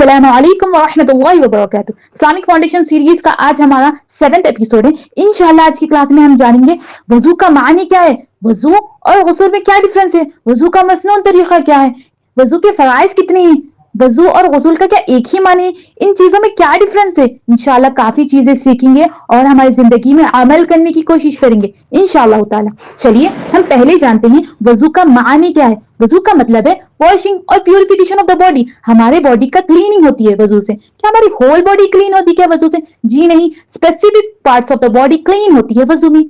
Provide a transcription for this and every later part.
अस्सलाम वालेकुम वरहमतुल्लाहि वबरकातुहू। इस्लामिक फाउंडेशन सीरीज का आज हमारा 7th एपिसोड है। इंशाल्लाह आज की क्लास में हम जानेंगे वजू का मानी क्या है, वजू और गुस्ल में क्या डिफरेंस है, वजू का मसनून तरीका क्या है, वजू के फराइज कितने हैं, वजू और गुस्ल का क्या एक ही मानी है, इन चीजों में क्या डिफरेंस है। इंशाल्लाह काफी चीजें सीखेंगे और हमारी जिंदगी में अमल करने की कोशिश करेंगे इंशाल्लाह ताला। चलिए हम पहले जानते हैं वजू का मानी क्या है। वजू का मतलब है वॉशिंग और प्यूरिफिकेशन ऑफ द बॉडी। हमारे बॉडी का क्लीनिंग होती है वजू से। क्या हमारी होल बॉडी क्लीन होती है क्या वजू से? जी नहीं, specific parts of the body clean होती है वजू में।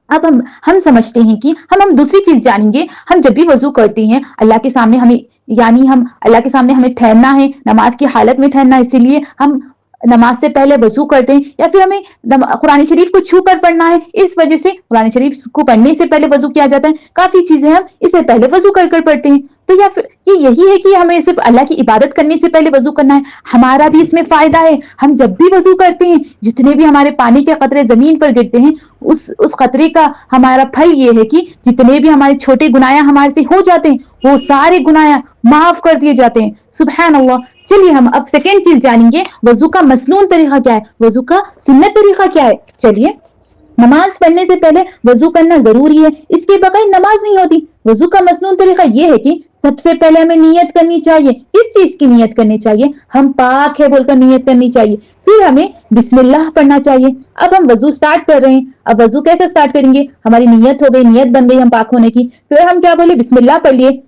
अब हम समझते हैं कि हम दूसरी चीज जानेंगे। हम जब भी वजू करते हैं अल्लाह के सामने हमें हम अल्लाह के सामने हमें ठहरना है, नमाज की हालत में ठहरना है, इसीलिए हम नमाज से पहले वजू करते हैं, या फिर हमें कुरान शरीफ को छू कर पढ़ना है, इस वजह से कुरान शरीफ को पढ़ने से पहले वजू किया जाता है। काफी चीजें हम इससे पहले वजू कर कर पढ़ते हैं। तो या फिर ये यही है कि हमें सिर्फ अल्लाह की इबादत करने से पहले वजू करना है। हमारा भी इसमें फायदा है। हम जब भी वजू करते हैं, जितने भी हमारे पानी के कतरे जमीन पर गिरते हैं, उस कतरे का हमारा फल ये है कि जितने भी हमारे छोटे गुनाह हमारे से हो जाते हैं, वो सारे गुनाह माफ कर दिए जाते हैं। सुबहान अल्लाह। चलिए हम अब सेकेंड चीज जानेंगे, वजू का मसनून तरीका क्या है, वजू का सुन्नत तरीका क्या है। चलिए, नमाज पढ़ने से पहले वजू करना जरूरी है, इसके बगैर नमाज नहीं होती। वजू का मसनून तरीका यह है कि सबसे पहले हमें नियत करनी चाहिए। किस चीज की नियत करनी चाहिए? हम पाक है बोलकर नियत करनी चाहिए। फिर हमें बिस्मिल्लाह पढ़ना चाहिए। अब हम वजू स्टार्ट कर रहे हैं। अब वजू कैसे स्टार्ट करेंगे? हमारी नियत हो गई, नियत बन गई हम पाक होने की। फिर हम क्या बोले? बिस्मिल्लाह पढ़ लिए,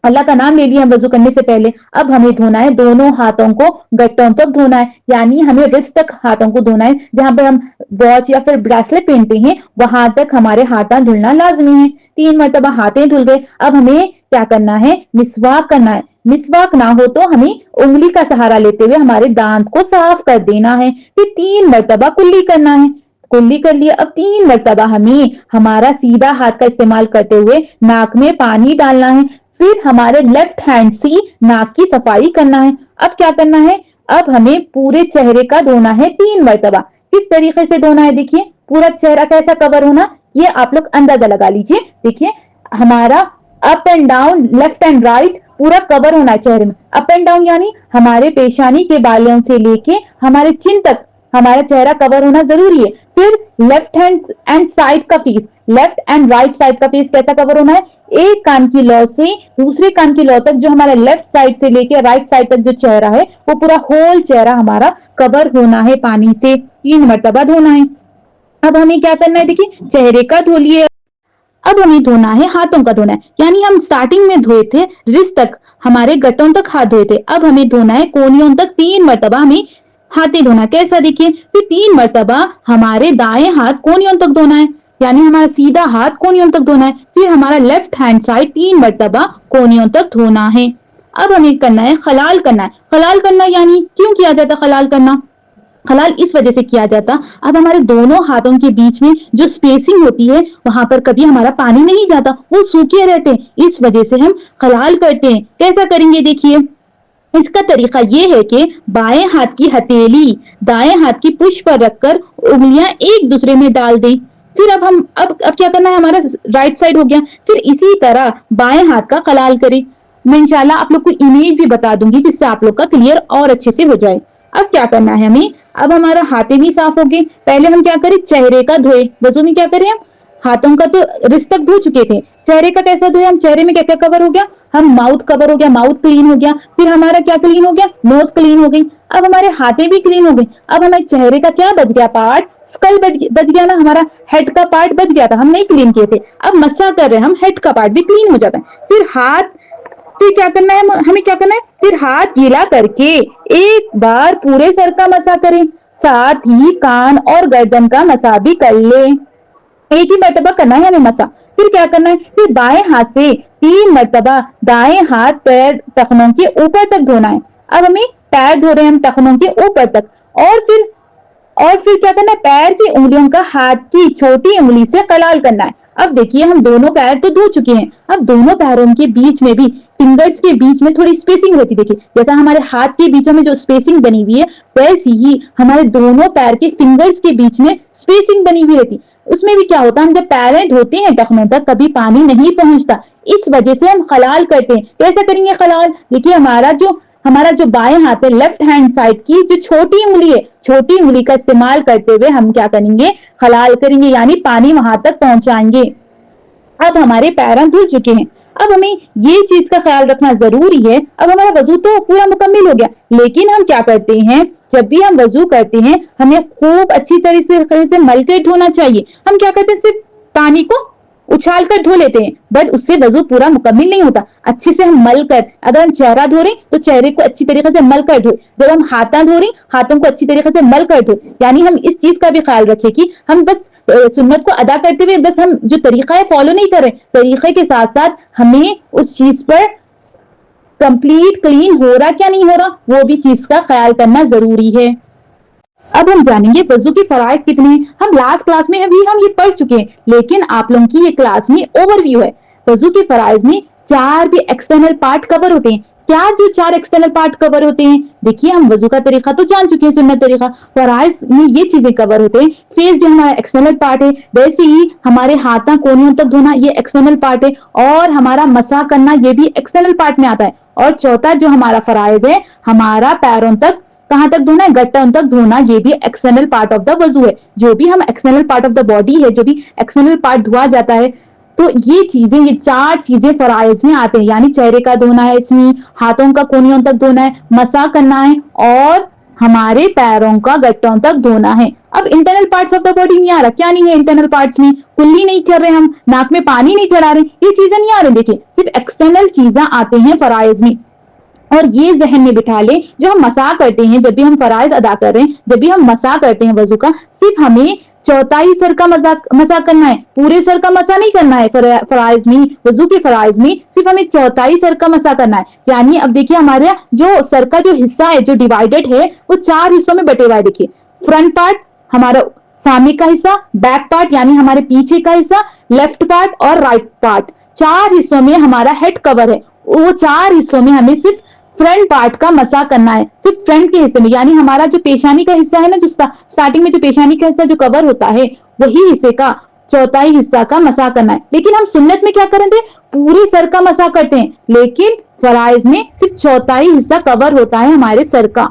अल्लाह का नाम ले लिया वजू करने से पहले। अब हमें धोना है दोनों हाथों को, गट्टों तक धोना है, यानी हमें रिस्ट तक हाथों को धोना है। जहां पर हम वॉच या फिर ब्रेसलेट पहनते हैं वहां तक हमारे हाथ धुलना लाजमी है। 3 मरतबा हाथें धुल गए। अब हमें क्या करना है? मिसवाक करना है। मिसवाक ना हो तो हमें उंगली का सहारा लेते हुए हमारे दांत को साफ कर देना है। फिर 3 मरतबा कुल्ली करना है। कुल्ली कर लिया। अब 3 मरतबा हमें हमारा सीधा हाथ का इस्तेमाल करते हुए नाक में पानी डालना है। फिर हमारे लेफ्ट हैंड से नाक की सफाई करना है। अब क्या करना है? अब हमें पूरे चेहरे का धोना है 3 मरतबा। किस तरीके से धोना है? देखिए, पूरा चेहरा कैसा कवर होना, ये आप लोग अंदाजा लगा लीजिए। देखिए, हमारा up and down, left and right पूरा कवर होना है चेहरे में। अप एंड डाउन यानी हमारे पेशानी के बालों से लेके हमारे चिन तक हमारा चेहरा कवर होना जरूरी है। फिर लेफ्ट हैंड एंड साइड का face, left and right side का फेस कैसा कवर होना है? एक कान की लौ से दूसरे कान की लौ तक, जो हमारा लेफ्ट साइड से लेके राइट साइड तक जो चेहरा है, वो पूरा होल चेहरा हमारा कवर होना है पानी से। 3 मरतबा धोना है। अब हमें क्या करना है? देखिए, चेहरे का धो लिए। अब हमें धोना है हाथों का धोना है, यानी हम स्टार्टिंग में धोए थे रिस्ट तक, हमारे गट्टों तक हाथ धोए थे। अब हमें धोना है कोहनियों तक। 3 मरतबा हमें हाथें धोना। कैसा? देखिए, फिर 3 मरतबा हमारे दाएं हाथ कोहनियों तक धोना है, यानी हमारा सीधा हाथ कोहनियों तक धोना है। फिर हमारा लेफ्ट हैंड साइड 3 मरतबा कोहनियों तक धोना है। अब हमें करना है खलाल करना है। खलाल करना यानी क्यों किया जाता खलाल करना? खलाल इस वजह से किया जाता, अब हमारे दोनों हाथों के बीच में जो स्पेसिंग होती है वहां पर कभी हमारा पानी नहीं जाता, वो सूखे रहते हैं। इस वजह से हम खलाल करते हैं। कैसा करेंगे? देखिए, इसका तरीका यह है कि बाएं हाथ की हथेली दाएं हाथ की पुश पर रखकर उंगलियां एक दूसरे में डाल दें। फिर अब क्या करना है? हमारा राइट साइड हो गया। फिर इसी तरह बाएं हाथ का खलाल करें। मैं इंशाल्लाह आप लोग को इमेज भी बता दूंगी जिससे आप लोग का क्लियर और अच्छे से हो जाए। अब क्या करना है हमें? अब हमारा हाथें भी साफ हो गए। पहले हम क्या करें? चेहरे का धोए। वजू में क्या करें? हम हाथों का तो रिस्ट तक धो चुके थे, चेहरे का कैसा धोए? हम चेहरे में क्या क्या कवर हो गया? हम माउथ कवर हो गया, माउथ क्लीन हो गया। फिर हमारा क्या क्लीन हो गया? नोज क्लीन हो गई। अब हमारे हाथें भी क्लीन हो गई। अब हमारे चेहरे का क्या बच गया? पार्ट स्कल बच गया ना, हमारा हेड का पार्ट बच गया था, हम नहीं क्लीन किए थे। अब मसा कर रहे हैं हम, हेड का पार्ट भी क्लीन हो जाता है। फिर क्या करना है? हमें क्या करना है? फिर हाथ गीला करके एक बार पूरे सर का मसा करें, साथ ही कान और गर्दन का मसा भी कर ले। एक ही मरतबा करना है हमें मसा। फिर क्या करना है? फिर बाएं हाथ से 3 मरतबा दाएं हाथ पैर टखनों के ऊपर तक धोना है। अब हमें पैर धो रहे हैं हम टखनों के ऊपर तक। और फिर क्या करना है? पैर की उंगलियों का हाथ की छोटी उंगली से कलाल करना है। अब देखिए, हम दोनों पैर तो धो चुके हैं। अब दोनों पैरों के बीच में भी, फिंगर्स के बीच में थोड़ी स्पेसिंग रहती है। देखिए, जैसा हमारे हाथ के बीचों में जो स्पेसिंग बनी हुई है, वैसी ही हमारे दोनों पैर के फिंगर्स के बीच में स्पेसिंग बनी हुई रहती। उसमें भी क्या होता है? हम जब पैरें धोते हैं टखनों तक, कभी पानी नहीं पहुंचता, इस वजह से हम खलाल करते हैं। कैसे करेंगे खलाल? देखिए, हमारा जो हमारा जो बाएं हाथ है, लेफ्ट हैंड साइड की जो छोटी उंगली है, छोटी उंगली का इस्तेमाल करते हुए हम क्या करेंगे, खलाल करेंगे, यानी पानी वहां तक पहुंचाएंगे। अब हमारे पैर धुल चुके हैं। अब हमें ये चीज का ख्याल रखना जरूरी है। अब हमारा वजू तो पूरा मुकम्मल हो गया, लेकिन हम क्या करते हैं, जब भी हम वजू करते हैं हमें खूब अच्छी तरह से मल कर धोना चाहिए। हम क्या करते हैं, सिर्फ पानी को उछाल कर धो लेते हैं, बट उससे वजू पूरा मुकम्मल नहीं होता। अच्छे से हम मल कर, अगर हम चेहरा धो रहे तो चेहरे को अच्छी तरीके से मल कर धोए, जब हम हाथ धो रहे हाथों को अच्छी तरीके से मल कर धोए। यानी हम इस चीज का भी ख्याल रखें कि हम बस सुन्नत को अदा करते हुए बस हम जो तरीका है फॉलो नहीं कर रहे, तरीके के साथ साथ हमें उस चीज पर कंप्लीट क्लीन हो रहा क्या नहीं हो रहा, वो भी चीज का ख्याल करना जरूरी है। अब हम जानेंगे वजू के फराइज कितने हैं। हम लास्ट क्लास में अभी हम ये पढ़ चुके हैं, लेकिन आप लोगों की ये क्लास में ओवरव्यू है। वजू के फराइज में 4 भी एक्सटर्नल पार्ट कवर होते हैं। क्या जो 4 एक्सटर्नल पार्ट कवर होते हैं, देखिए हम वजू का तरीका तो जान चुके हैं, सुन्नत तरीका, फराइज में ये चीजें कवर होते हैं। फेस जो हमारा एक्सटर्नल पार्ट है, वैसे ही हमारे हाथों कोहनियों तक धोना ये एक्सटर्नल पार्ट है, और हमारा मसा करना ये भी एक्सटर्नल पार्ट में आता है। और चौथा जो हमारा फराइज है, हमारा पैरों तक कहां तक धोना है, गट्टों तक धोना, ये भी एक्सटर्नल पार्ट ऑफ द वजू है। जो भी हम external part of the body है, जो भी एक्सटर्नल पार्ट धोआ जाता है, तो ये चीजें, ये 4 चीजें फराइज में आते हैं। यानी चेहरे का धोना है, इसमें हाथों का कोहनियों तक धोना है, मसा करना है, और हमारे पैरों का गट्टों तक धोना है। अब internal parts of the body नहीं आ रहा, क्या नहीं है इंटरनल पार्ट्स में, कुल्ली नहीं कर रहे हम, नाक में पानी नहीं चढ़ा रहे, ये चीजें नहीं आ रही। देखिए सिर्फ एक्सटर्नल चीजें आते हैं फराइज में। और ये जहन में बिठा ले, जो हम मसा करते हैं, जब भी हम फराइज अदा कर रहे हैं, जब भी हम मसा करते हैं वजू का, सिर्फ हमें चौथाई सर का मसा करना है, पूरे सर का मसा नहीं करना है। फराइज में, वजू के फराइज में सिर्फ हमें चौथाई सर का मसा करना है। यानी अब देखिए हमारे जो सर का जो हिस्सा है, जो डिवाइडेड है, वो 4 हिस्सों में बटे हुआ है। देखिए फ्रंट पार्ट हमारा सामने का हिस्सा, बैक पार्ट यानी हमारे पीछे का हिस्सा, लेफ्ट पार्ट और राइट पार्ट, 4 हिस्सों में हमारा हेड कवर है। वो 4 हिस्सों में हमें सिर्फ फ्रंट पार्ट का मसा करना है, सिर्फ फ्रंट के हिस्से में, यानी हमारा जो पेशानी का हिस्सा है ना, जो स्टार्टिंग में जो पेशानी का हिस्सा जो कवर होता है, वही हिस्से का चौथाई हिस्सा का मसा करना है। लेकिन हम सुन्नत में क्या करते हैं, पूरे सर का मसा करते हैं, लेकिन फराइज में सिर्फ चौथाई हिस्सा कवर होता है हमारे सर का।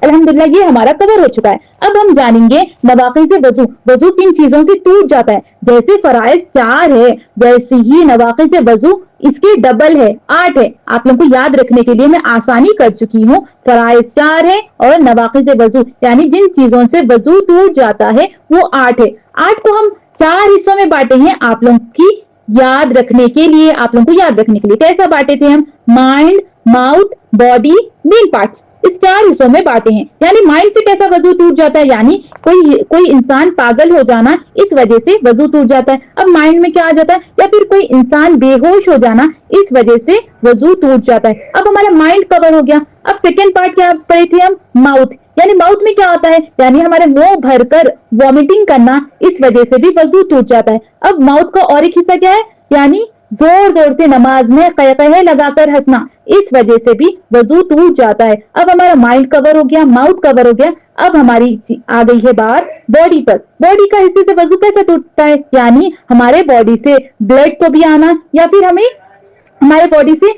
अल्हम्दुलिल्लाह ये हमारा कवर हो चुका है। अब हम जानेंगे नवाक़िज़ वजू, वजू किन चीजों से टूट जाता है। जैसे फराइज 4 है, वैसे ही नवाक़िज़ वजू इसके डबल है, 8 है। आप लोगों को याद रखने के लिए मैं आसानी कर चुकी हूँ। फराइज 4 है और नवाक़िज़ वजू यानी जिन चीजों से वजू टूट जाता है वो 8 है। 8 को हम 4 हिस्सों में बांटे हैं, आप लोगों की याद रखने के लिए, आप लोगों को याद रखने के लिए। कैसा बांटे थे हम, mind, mouth, body, main parts, इस 4 हिस्सों में बांटे हैं। यानी माइंड से कैसा वजू टूट जाता है, यानी कोई इंसान पागल हो जाना, इस वजह से वजू टूट जाता है। अब माइंड में क्या आ जाता है, या फिर कोई इंसान बेहोश हो जाना, इस वजह से वजू टूट जाता है। अब हमारा माइंड कवर हो गया। अब सेकेंड पार्ट क्या पढ़े थे हम, माउथ, यानी माउथ में क्या होता है, यानी हमारे मुंह भरकर वॉमिटिंग करना, इस वजह से भी वजू टूट जाता है। अब माउथ का और एक हिस्सा क्या है, यानी जोर जोर से नमाज में क़हक़हे लगाकर हंसना, इस वजह से भी वजू टूट जाता है। अब हमारा माइंड कवर हो गया, माउथ कवर हो गया। अब हमारी आ गई है बात बॉडी पर। बॉडी का हिस्से से वजू कैसे टूटता है, यानी हमारे बॉडी से ब्लड को भी आना, या फिर हमें हमारे बॉडी से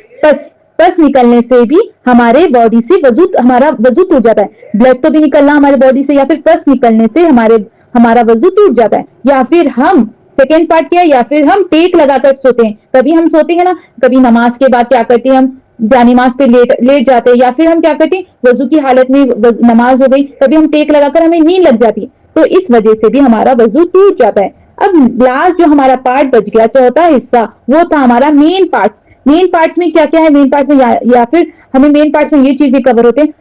पस निकलने से भी हमारे बॉडी से हमारा वजू टूट जाता है। ब्लड तो भी निकलना हमारे बॉडी से, या फिर पस निकलने से हमारा वजू टूट जाता है। या फिर हम सेकेंड पार्ट क्या है, या फिर हम टेक लगाकर सोते हैं। कभी हम सोते हैं ना, कभी नमाज के बाद क्या करते हैं, हम जानिमाज पे लेट जाते हैं, या फिर हम क्या करते हैं, वजू की हालत में नमाज हो गई, कभी हम टेक लगाकर हमें नींद लग जाती है, तो इस वजह से भी हमारा वजू टूट जाता है। अब लास्ट जो हमारा पार्ट बच गया, चौथा हिस्सा, वो था हमारा मेन पार्ट्स। मेन पार्ट्स में क्या क्या है, मेन पार्ट्स में या फिर हमें मेन पार्ट्स में ये चीजें कवर होते हैं,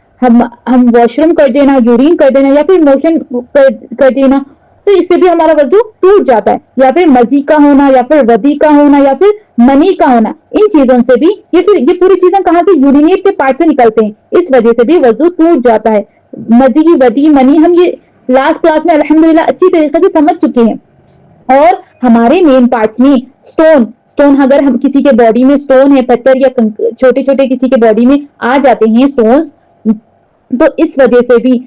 हम वॉशरूम कर देना, यूरिन कर देना, या फिर मोशन कर देना, तो इससे भी हमारा वजू टूट जाता है। या फिर मजी का होना, या फिर वदी का होना, या फिर मनी का होना, इन चीजों से भी, ये पूरी चीजें कहां से, यूरिनेट के पार्ट से निकलते हैं, इस वजह से भी वजू टूट जाता है। मजी, वदी, मनी हम ये लास्ट क्लास में अल्हम्दुलिल्लाह अच्छी तरीके से समझ चुके हैं। और हमारे मेन पार्ट्स में स्टोन अगर हम किसी के बॉडी में स्टोन है, पत्थर या छोटे छोटे किसी के बॉडी में आ जाते हैं स्टोन्स, तो इस वजह से भी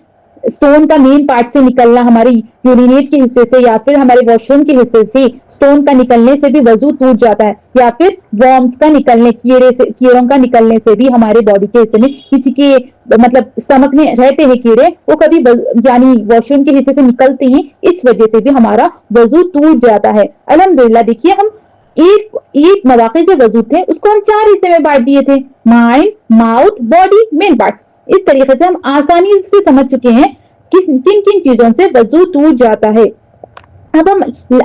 स्टोन का मेन पार्ट से निकलना, हमारे यूरिनेट के हिस्से से या फिर हमारे वॉशरूम के हिस्से से स्टोन का निकलने से भी वजू टूट जाता है, या फिर वर्म्स का निकलने, कीड़ों का निकलने से भी हमारे बॉडी के हिस्से में, किसी के मतलब स्टमक में रहते हैं कीड़े, वो कभी यानी वॉशरूम के हिस्से से निकलते हैं, इस वजह से भी हमारा वजू टूट जाता है। अल्हम्दुलिल्लाह देखिए हम एक मौके से वजू थे उसको हम 4 हिस्से में बांट दिए थे, mind, mouth, body, main parts. इस तरीके से हम आसानी से समझ चुके हैं किन किन चीजों से वजू टूट जाता है। अब हम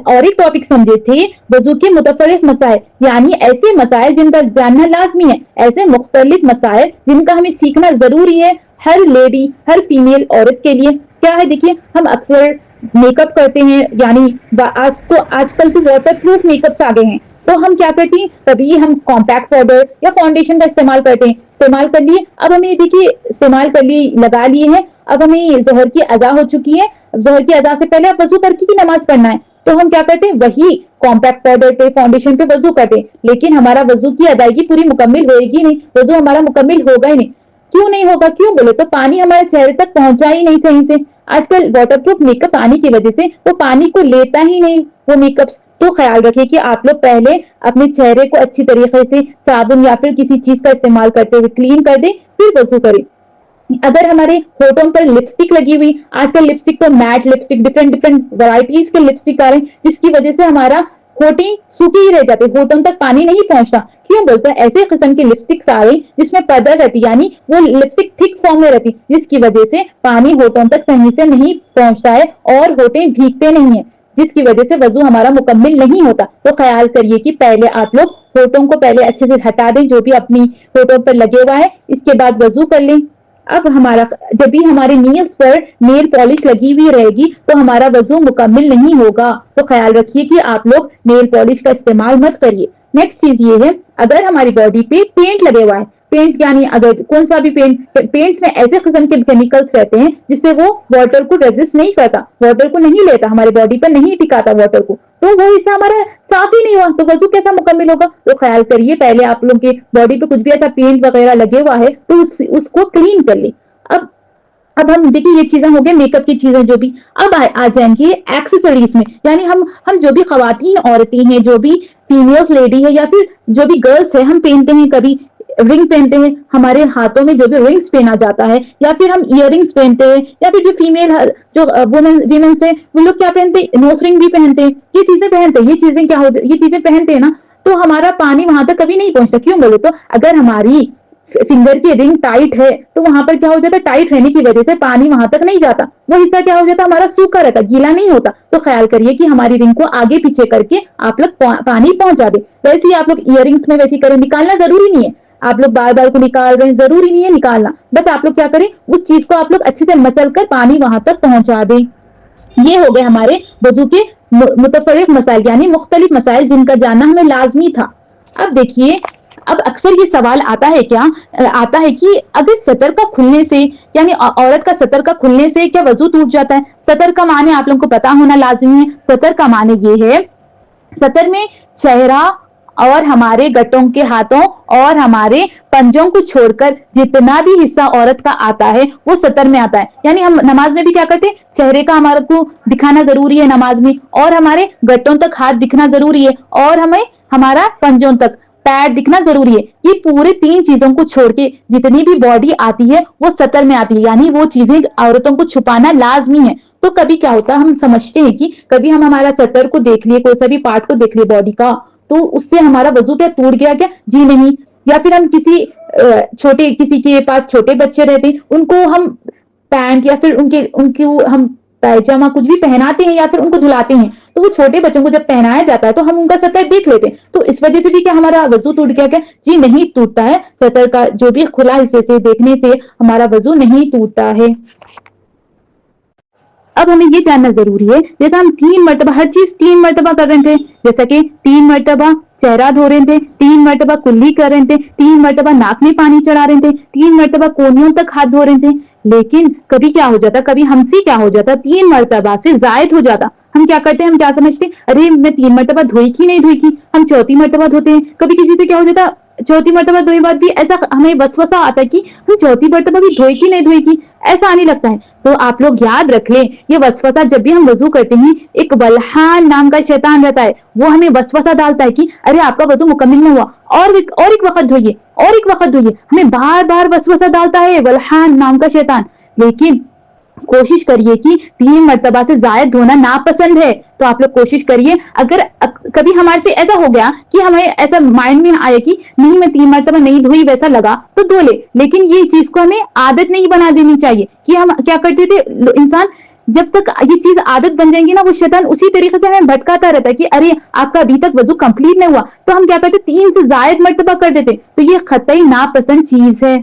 और एक टॉपिक समझे थे, वजू के मुतफरिक मसाइल, यानी ऐसे मसाइल जिनका जानना लाजमी है, ऐसे मुख्तलिफ मसाइल जिनका हमें सीखना जरूरी है हर लेडी, हर फीमेल औरत के लिए। क्या है देखिए, हम अक्सर मेकअप करते हैं, यानी आजकल तो वाटर प्रूफ मेकअप्स आ गए हैं, तो हम क्या करते हैं, कभी हम कॉम्पैक्ट पाउडर या फाउंडेशन का इस्तेमाल करते हैं, इस्तेमाल कर लिए, अब हमें देखिए इस्तेमाल कर लिए, लगा लिए हैं, अब हमें ज़ोहर की अज़ा हो चुकी है, ज़ोहर की अज़ा से पहले आप वजू करके की नमाज पढ़ना है, तो हम क्या करते हैं, वही कॉम्पैक्ट पाउडर पे, फाउंडेशन पे वजू करते हैं, लेकिन हमारा वजू की अदायगी पूरी मुकम्मिल होगी नहीं, वजू हमारा मुकम्मिल होगा ही नहीं। क्यों नहीं होगा, क्यों बोले तो पानी हमारे चेहरे तक पहुंचा ही नहीं सही से। आजकल वाटरप्रूफ मेकअप्स आने की वजह से वो पानी को लेता ही नहीं वो मेकअप्स। तो ख्याल रखिए कि आप लोग पहले अपने चेहरे को अच्छी तरीके से साबुन या फिर किसी चीज का इस्तेमाल करते हुए क्लीन कर दें, फिर वजू करें। अगर हमारे होठों पर लिपस्टिक लगी हुई, आजकल लिपस्टिक तो मैट लिपस्टिक, डिफरेंट वैरायटीज के लिपस्टिक आ रहे हैं, जिसकी वजह से हमारा होठें सूखी ही रह जाते, होठों तक पानी नहीं पहुंचता। क्यों बोलते हैं, ऐसे किस्म की लिपस्टिक्स आ रही जिसमें पर्दर रहती, यानी वो लिपस्टिक थिक फॉर्म में रहती, जिसकी वजह से पानी होठों तक सही से नहीं पहुंचता है और होठें भीगते नहीं है, जिसकी वजह से वजू हमारा मुकम्मिल नहीं होता। तो ख्याल करिए कि पहले आप लोग होठों को पहले अच्छे से हटा दें, जो भी अपनी होठों पर लगे हुआ है, इसके बाद वजू कर लें। अब हमारा जब भी हमारे नील्स पर नेल पॉलिश लगी हुई रहेगी तो हमारा वजू मुकम्मिल नहीं होगा, तो ख्याल रखिए कि आप लोग नेल पॉलिश का इस्तेमाल मत करिए। नेक्स्ट चीज ये है, अगर हमारी बॉडी पे पेंट लगे हुआ है, पेंट यानी अगर कौन सा भी पेंट्स में ऐसे किस्म के केमिकल्स रहते हैं जिससे वो वाटर को रेजिस्ट नहीं करता, वाटर को नहीं लेता, हमारी बॉडी पर नहीं टिकाता वाटर को, तो वो हिस्सा हमारा साफ ही नहीं हुआ, तो वजू कैसा मुकम्मिल होगा। तो ख्याल करिए पहले आप लोग के बॉडी पे कुछ भी ऐसा पेंट वगैरह लगे हुआ है तो उसको क्लीन कर ले। अब हम देखिए ये चीजें हो गई मेकअप की चीजें जो भी, अब आ जाएंगे एक्सेसरीज में, यानी हम जो भी खवातीन औरतें हैं, जो भी फीमेल्स लेडी है या फिर जो भी गर्ल्स है, हम पहनते हैं, कभी रिंग पहनते हैं, हमारे हाथों में जो भी रिंग्स पहना जाता है, या फिर हम इयररिंग्स पहनते हैं, या फिर जो फीमेल जो वुमेन्स है वो लोग क्या पहनते हैं, नोज रिंग भी पहनते हैं, ये चीजें पहनते हैं, ये चीजें पहनते हैं ना, तो हमारा पानी वहां तक कभी नहीं पहुंचता। क्यों बोले तो अगर हमारी फिंगर की रिंग टाइट है तो वहां पर क्या हो जाता है, टाइट रहने की वजह से पानी वहां तक नहीं जाता, वो हिस्सा क्या हो जाता है, हमारा सूखा रहता, गीला नहीं होता। तो ख्याल करिए कि हमारी रिंग को आगे पीछे करके आप लोग पानी पहुंचा दे। वैसे ही आप लोग इयररिंग्स में वैसे करें, निकालना जरूरी नहीं है, आप लोग बार बार को निकाल रहे हैं, जरूरी नहीं है निकालना, बस आप लोग क्या करें, उस चीज को आप लोग अच्छे से मसल कर पानी वहां तक पहुंचा दें। ये हो गए हमारे वजू के मुतफरिक मसाइल, यानी मुख्तलिफ मसाइल जिनका जानना हमें लाजमी था। अब देखिए, अब अक्सर ये सवाल आता है कि अगर सतर का खुलने से, यानी औरत का सतर का खुलने से क्या वजू टूट जाता है। सतर का माने आप लोगों को पता होना लाजमी है। सतर का माने ये है, सतर में चेहरा और हमारे गटों के हाथों और हमारे पंजों को छोड़कर जितना भी हिस्सा औरत का आता है वो सतर में आता है। यानी हम नमाज में भी क्या करते हैं, चेहरे का हमारे को दिखाना जरूरी है नमाज में, और हमारे गटों तक हाथ दिखना जरूरी है, और हमें हमारा पंजों तक पैर दिखना जरूरी है। ये पूरे 3 चीजों को छोड़ के जितनी भी बॉडी आती है वो सतर में आती है, यानी वो चीजें औरतों को छुपाना लाजमी है। तो कभी क्या होता है, हम समझते हैं कि कभी हम हमारा सतर को देख लिए, कोई सा भी पार्ट को देख लिए बॉडी का, तो उससे हमारा वजू क्या टूट गया क्या, जी नहीं। या फिर हम किसी के पास छोटे बच्चे रहते हैं, उनको हम पैंट या फिर उनके हम पैजामा कुछ भी पहनाते हैं या फिर उनको धुलाते हैं, तो वो छोटे बच्चों को जब पहनाया जाता है तो हम उनका सतर देख लेते हैं, तो इस वजह से भी क्या हमारा वजू टूट गया क्या, जी नहीं टूटता है। सतर का जो भी खुला हिस्से से देखने से हमारा वजू नहीं टूटता है। अब हमें ये जानना जरूरी है, जैसा हम 3 मरतबा हर चीज 3 मरतबा कर रहे थे, जैसा कि 3 मरतबा चेहरा धो रहे थे, 3 मरतबा कुल्ली कर रहे थे, 3 मरतबा नाक में पानी चढ़ा रहे थे, 3 मरतबा कोहनियों तक हाथ धो रहे थे, लेकिन कभी क्या हो जाता, कभी हमसे क्या हो जाता, 3 मरतबा से जायद हो जाता। हम क्या करते हैं, हम क्या समझते हैं, अरे मैं 3 मरतबा धोई की नहीं धोई की, हम 4थी मरतबा धोते हैं। कभी किसी से क्या हो जाता, चौथी मर्तबा धोए बाद भी ऐसा हमें वसवसा आता है कि हम चौथी मर्तबा भी धोए कि नहीं धोए की, ऐसा आने लगता है। तो आप लोग याद रख लें, ये वसवसा जब भी हम वजू करते हैं, एक वल्हान नाम का शैतान रहता है, वो हमें वसवसा डालता है कि अरे आपका वजू मुकम्मिल नहीं हुआ, और एक वक्त धोइए, और एक वक्त धोइए। हमें बार बार वसवसा डालता है वल्हान नाम का शैतान। लेकिन कोशिश करिए कि 3 मर्तबा से जायद धोना नापसंद है, तो आप लोग कोशिश करिए। अगर कभी हमारे से ऐसा हो गया कि हमें ऐसा माइंड में आया कि नहीं मैं 3 मर्तबा नहीं धोई, वैसा लगा तो धो ले, लेकिन ये चीज को हमें आदत नहीं बना देनी चाहिए। कि हम क्या करते थे, इंसान जब तक ये चीज आदत बन जाएंगी ना, वो शैतान उसी तरीके से हमें भटकाता रहता है कि अरे आपका अभी तक वजू कंप्लीट नहीं हुआ, तो हम क्या करते 3 से जायद मर्तबा कर देते। तो ये कतई नापसंद चीज है।